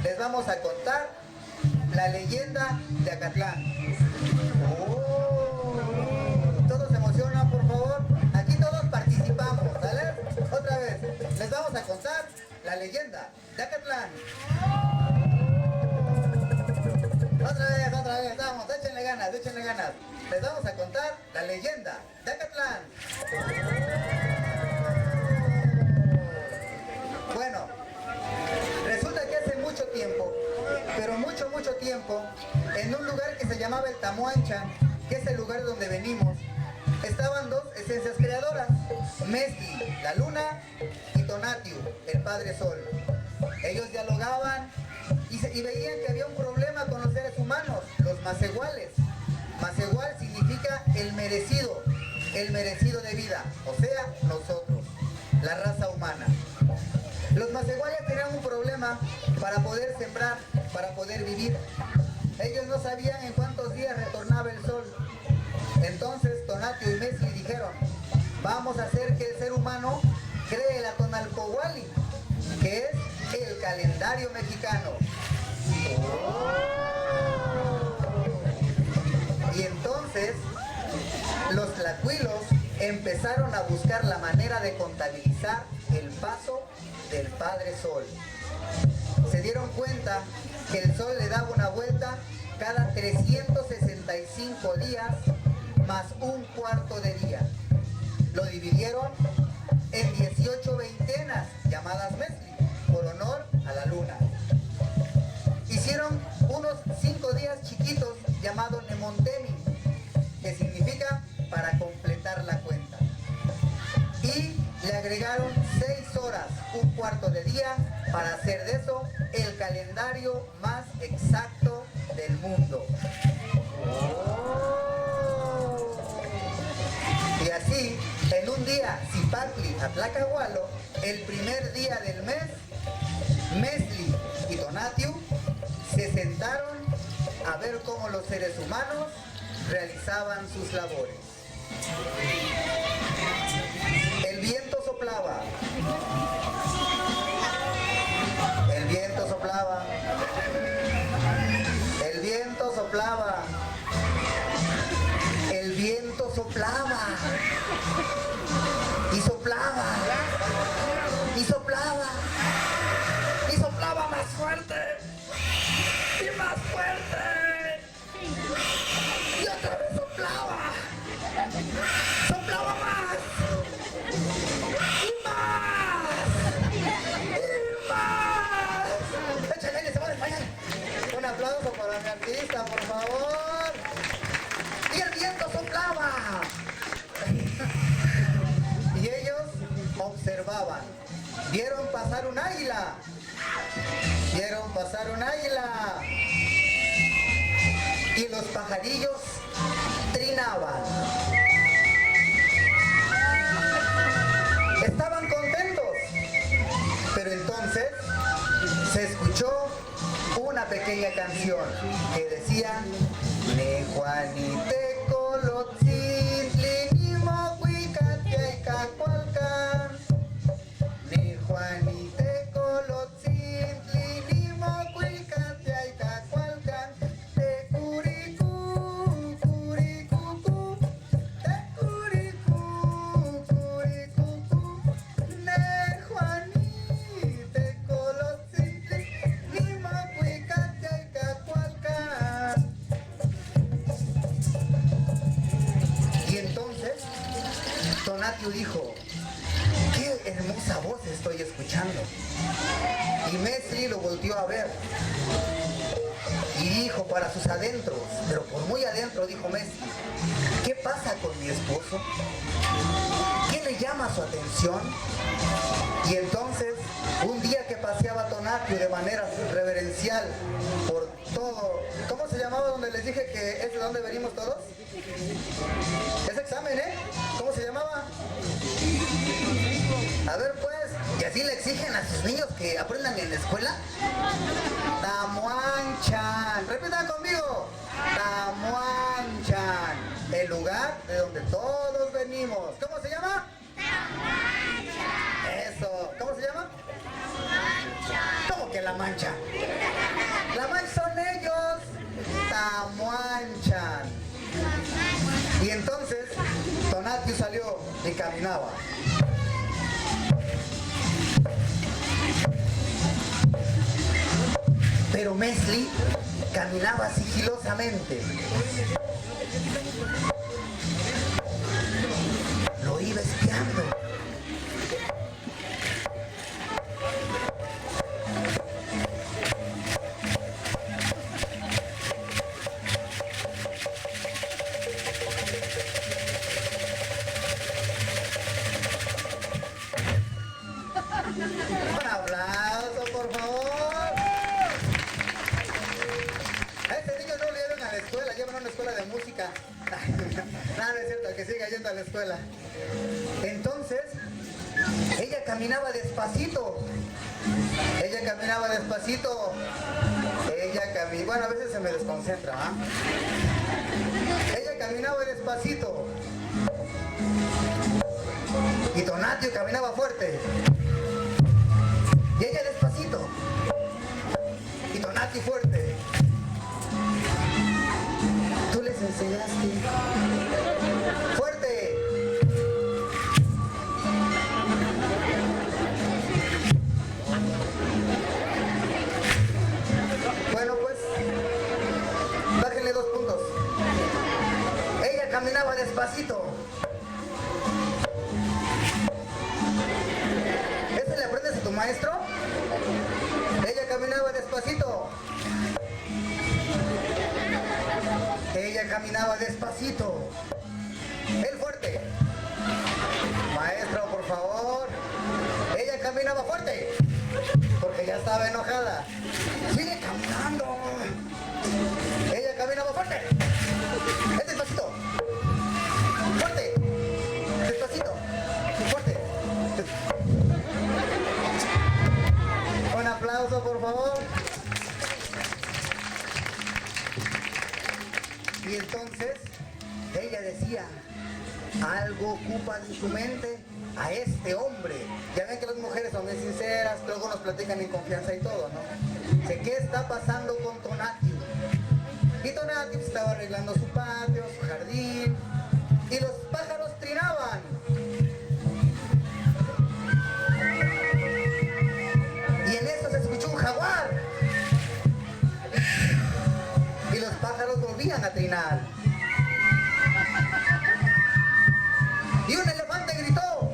les vamos a contar la leyenda de Acatlán. Oh, ¿todos se emocionan, por favor? Aquí todos participamos, ¿sale? Otra vez, les vamos a contar la leyenda de Acatlán. Otra vez, vamos, échenle ganas, échenle ganas. Les vamos a contar la leyenda de Acatlán. Bueno, resulta que hace mucho tiempo, pero mucho tiempo, en un lugar que se llamaba el Tamuanchan, que es el lugar donde venimos, estaban dos esencias creadoras, Mesli, la luna, y Tonatiuh, el padre sol. Ellos dialogaban y veían que había un problema con los seres humanos, los masehuales. Masehual significa el merecido de vida, o sea, nosotros, la raza humana. Los masehuales tenían un problema para poder sembrar, para poder vivir. Ellos no sabían en cuántos días retornaba el sol. Entonces Tonatiuh y Mesli dijeron, vamos a hacer que el ser humano cree la Tonalpohualli, que es el calendario mexicano. Y entonces los tlacuilos empezaron a buscar la manera de contabilizar el paso del Padre Sol. Se dieron cuenta que el Sol le daba una vuelta cada 365 días más un cuarto de día. Lo dividieron en 18 veintenas llamadas Mesli, por honor a la luna. Hicieron unos 5 días chiquitos llamados Nemontemi, que significa para completar la cuenta. Y le agregaron 6 horas, un cuarto de día, para hacer de eso el calendario más exacto del mundo. Y así, en un día Zipacli Atlacahualo, el primer día del mes, Mesli y Tonatiuh se sentaron a ver cómo los seres humanos realizaban sus labores. El viento soplaba. El viento soplaba. El viento soplaba. El viento soplaba. Y soplaba. Y soplaba. Y soplaba más fuerte. Y más fuerte. Y otra vez soplaba. Soplaba más. Y más. Y más. Échale, se va a desmayar. Un aplauso para mi artista, por favor. Y el viento soplaba. Y ellos observaban. Vieron pasar un águila. Vieron pasar un águila. Y los pajarillos trinaban. Estaban contentos. Pero entonces se escuchó una pequeña canción que decía: Ne Juanite Colotzintli ni Mocuicate Cacualca. Ne Juanite Colotzintli ni Mocuicate Cacualca. Te curicú, curicucú. Te curicú, curicucú. Ne Juanite Colotzintli ni Mocuicate Cacualca. Y entonces Tonatiuh dijo: qué hermosa voz estoy escuchando. Y Mesli lo volteó a ver y dijo para sus adentros, pero por muy adentro dijo Mesli: ¿qué pasa con mi esposo? ¿Qué le llama su atención? Y entonces, un día que paseaba Tonatiuh de manera reverencial por todo, ¿cómo se llamaba donde les dije que es de donde venimos todos? Ese examen, ¿eh? ¿Cómo se llamaba? A ver pues, y así le exigen a sus niños que aprendan en la escuela. Tamuanchan, repitan conmigo. Tamuanchan, el lugar de donde todos venimos. ¿Cómo se llama? Tamuanchan. Eso, ¿cómo se llama? Tamuanchan. ¿Cómo que La Mancha? La mancha son ellos, Tamuanchan. Y entonces Tonatiuh salió y caminaba. Pero Mesli caminaba sigilosamente. Lo iba espiando. Un aplauso, por favor. A este niño no lo llevan a la escuela, llevan a una escuela de música. No, no es cierto, que siga yendo a la escuela. Entonces, ella caminaba despacito. Ella caminaba despacito. Bueno, a veces se me desconcentra, ¿ah? Ella caminaba despacito. Y Tonatiuh caminaba fuerte. Y ella despacito. Y Tonatiuh fuerte. Tú les enseñaste. ¡Fuerte! Bueno, pues, bájenle 2 puntos. Ella caminaba despacito. ¿Ese le aprendes a tu maestro? Ella caminaba despacito. Ella caminaba despacito. Él fuerte. Maestro, por favor. Ella caminaba fuerte. Porque ya estaba enojada. Sigue caminando. Ella caminaba fuerte. Es despacito. Fuerte. Despacito. Fuerte. Un aplauso, por favor. Y entonces ella decía, algo ocupa en su mente a este hombre. Ya ven que las mujeres son bien sinceras, luego nos platican en confianza y todo, ¿no? Sé qué está pasando con Tonatiuh. Y Tonatiuh estaba arreglando su patio, su jardín, y los pájaros trinaban. Y en eso se escuchó un jaguar. Y los pájaros volvían a trinar. Y un elefante gritó.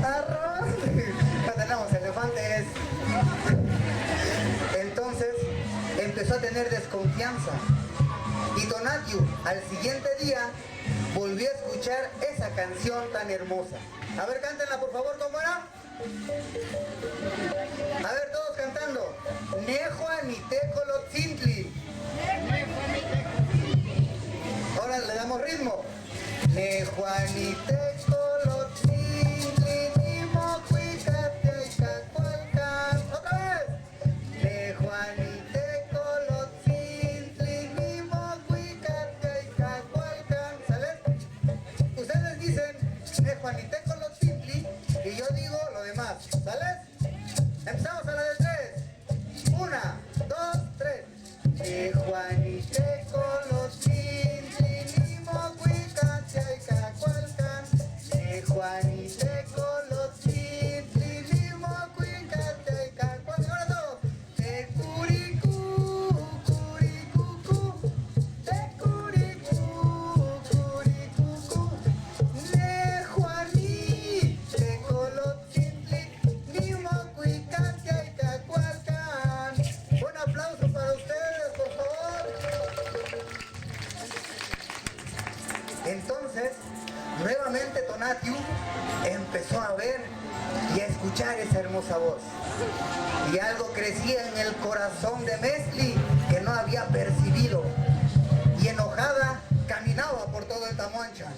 ¡Arroz! No tenemos elefantes. Entonces empezó a tener desconfianza. Y Tonatiuh al siguiente día volvió a escuchar esa canción tan hermosa. A ver, cántenla por favor, ¿cómo era? A ver, todos cantando. Nehuanitecolotzintli. Ahora le damos ritmo. Nehuanitecolotzintli, nimocuicateicacualcan. Otra vez. Nehuanitecolotzintli, nimocuicateicacualcan. ¿Sale? Ustedes dicen Nehuanitecolotzintli y yo digo lo demás. ¿Sale? Empezamos a la de 3. 1, 2, 3. Nehuanitecolotzintli, nimocuicateicacualcan. Nehuanitecolotzintli, nimocuicateicacualcan. Ahora todos. Tecuricú, curicucú. Tecuricú, curicucú. Nehuanitecolotzintli, nimocuicateicacualcan. Un aplauso para ustedes, por favor. Entonces, nuevamente Tonatiuh empezó a ver y a escuchar esa hermosa voz. Y algo crecía en el corazón de Mesli que no había percibido. Y enojada, caminaba por todo el Tamuanchan.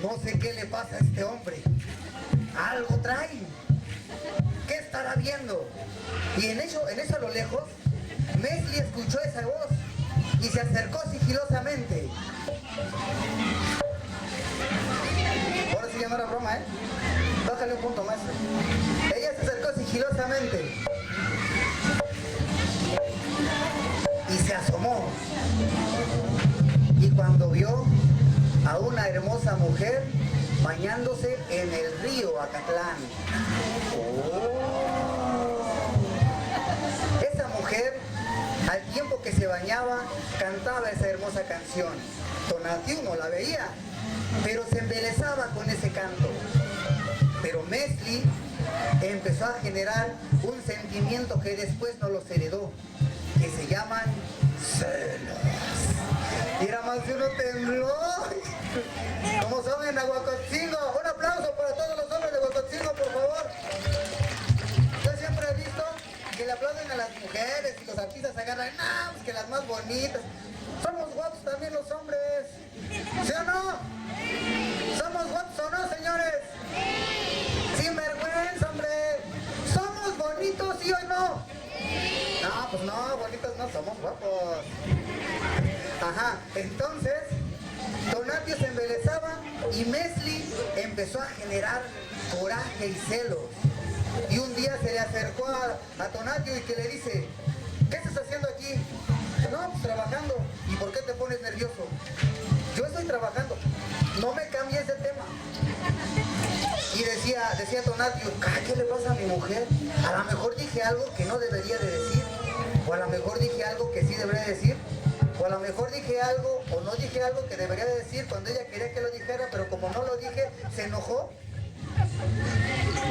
No sé qué le pasa a este hombre. Algo trae. ¿Qué estará viendo? Y en eso a lo lejos, Mesli escuchó esa voz y se acercó sigilosamente. Ahora sí ya no era broma, ¿eh? Bájale un punto más. Ella se acercó sigilosamente amó. Y cuando vio a una hermosa mujer bañándose en el río Acatlán. Esa mujer, al tiempo que se bañaba, cantaba esa hermosa canción. Tonatiuh no la veía, pero se embelesaba con ese canto. Pero Mesli empezó a generar un sentimiento que después no los heredó, que se llaman celos. Y era más de uno tembló. Como son en Aguacotzingo. Un aplauso para todos los hombres de Aguacotzingo, por favor. Yo siempre he visto que le aplauden a las mujeres y los artistas agarran, no, pues que las más bonitas. Somos guapos también los hombres. ¿Sí o no? ¿Somos guapos o no, señores? Sin vergüenza, hombre. ¿Somos bonitos, sí o no? No, pues no, bonitos no, somos guapos. Ajá, entonces Tonatiuh se embelezaba y Mesli empezó a generar coraje y celos. Y un día se le acercó a Tonatiuh y que le dice, ¿qué estás haciendo aquí? No, pues trabajando. ¿Y por qué te pones nervioso? Yo estoy trabajando. No me cambies de tema. Y decía Tonatiuh, ¿qué le pasa a mi mujer? A lo mejor dije algo que no debería de decir. O a lo mejor dije algo que sí debería de decir. O a lo mejor dije algo o no dije algo que debería de decir cuando ella quería que lo dijera, pero como no lo dije, se enojó.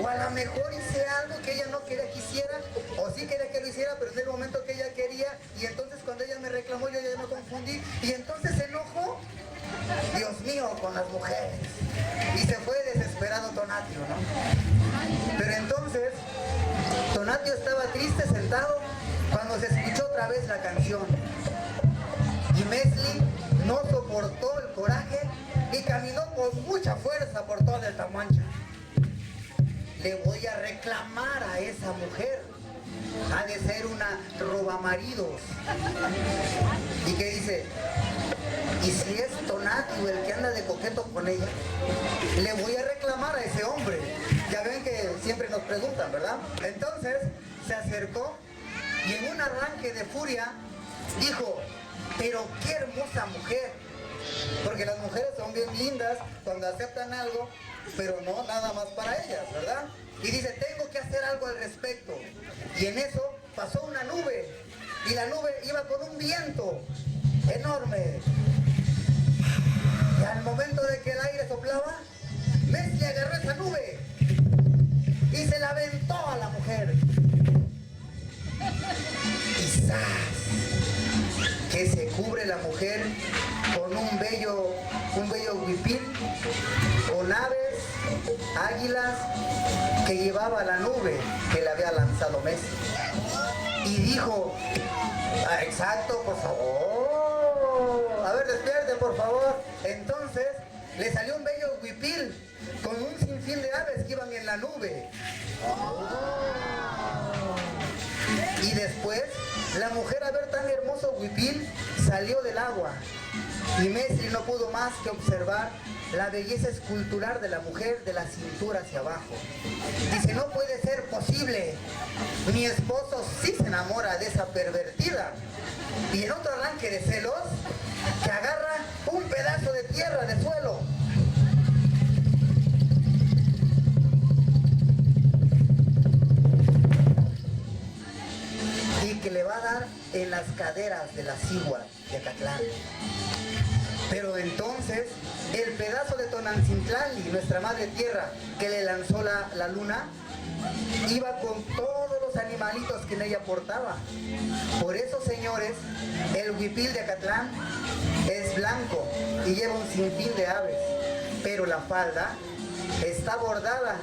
O a lo mejor hice algo que ella no quería que hiciera, o sí quería que lo hiciera, pero en el momento que ella quería, y entonces cuando ella me reclamó, yo ya me confundí, y entonces se enojó. Dios mío, con las mujeres. Y se fue desesperado Tonatiuh, ¿no? Pero entonces, Tonatiuh estaba triste sentado cuando se escuchó otra vez la canción. Y Mesli no soportó el coraje y caminó con mucha fuerza por toda el Tamuancha. Le voy a reclamar a esa mujer. Ha de ser una robamaridos. ¿Y qué dice? Y si es Tonatiuh el que anda de coqueto con ella, le voy a reclamar a ese hombre. Ya ven que siempre nos preguntan, ¿verdad? Entonces se acercó y en un arranque de furia dijo, pero qué hermosa mujer. Porque las mujeres son bien lindas cuando aceptan algo, pero no nada más para ellas, ¿verdad? Y dice, tengo que hacer algo al respecto. Y en eso pasó una nube, y la nube iba con un viento enorme. Y al momento de que el aire soplaba, Mesli agarró esa nube y se la aventó a la mujer. Y ¡zas! Que se cubre la mujer con un bello huipil, con aves, águilas, que llevaba la nube que le había lanzado Mesli. Y dijo, exacto, por favor, a ver, despierten, por favor. Entonces, le salió un bello huipil con un sinfín de aves que iban en la nube. Y después, la mujer, a ver tan hermoso huipil, salió del agua. Y Mesli no pudo más que observar la belleza escultural de la mujer de la cintura hacia abajo. Dice, no puede ser posible. Mi esposo sí se enamora de esa pervertida. Y en otro arranque de celos, que agarra un pedazo de tierra de suelo. Y que le va a dar en las caderas de la cigua de Acatlán. Pero entonces, el pedazo de Tonancintlali, nuestra madre tierra, que le lanzó la luna, iba con todos los animalitos que en ella portaba. Por eso, señores, el huipil de Acatlán es blanco y lleva un sinfín de aves, pero la falda está bordada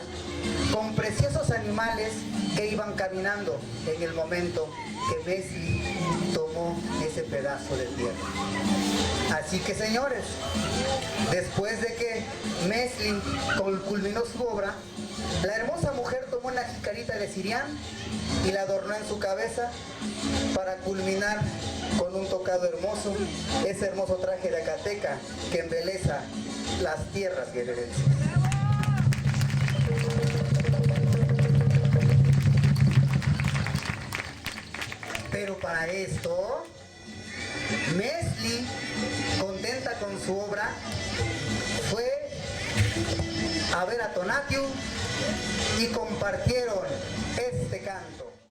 con preciosos animales que iban caminando en el momento que Mesli tomó ese pedazo de tierra. Así que, señores, después de que Mesli culminó su obra, la hermosa mujer tomó una jicarita de Sirián y la adornó en su cabeza para culminar con un tocado hermoso, ese hermoso traje de acateca que embeleza las tierras guerrerenses. Pero para esto Mesli, contenta con su obra, fue a ver a Tonatiuh y compartieron este canto.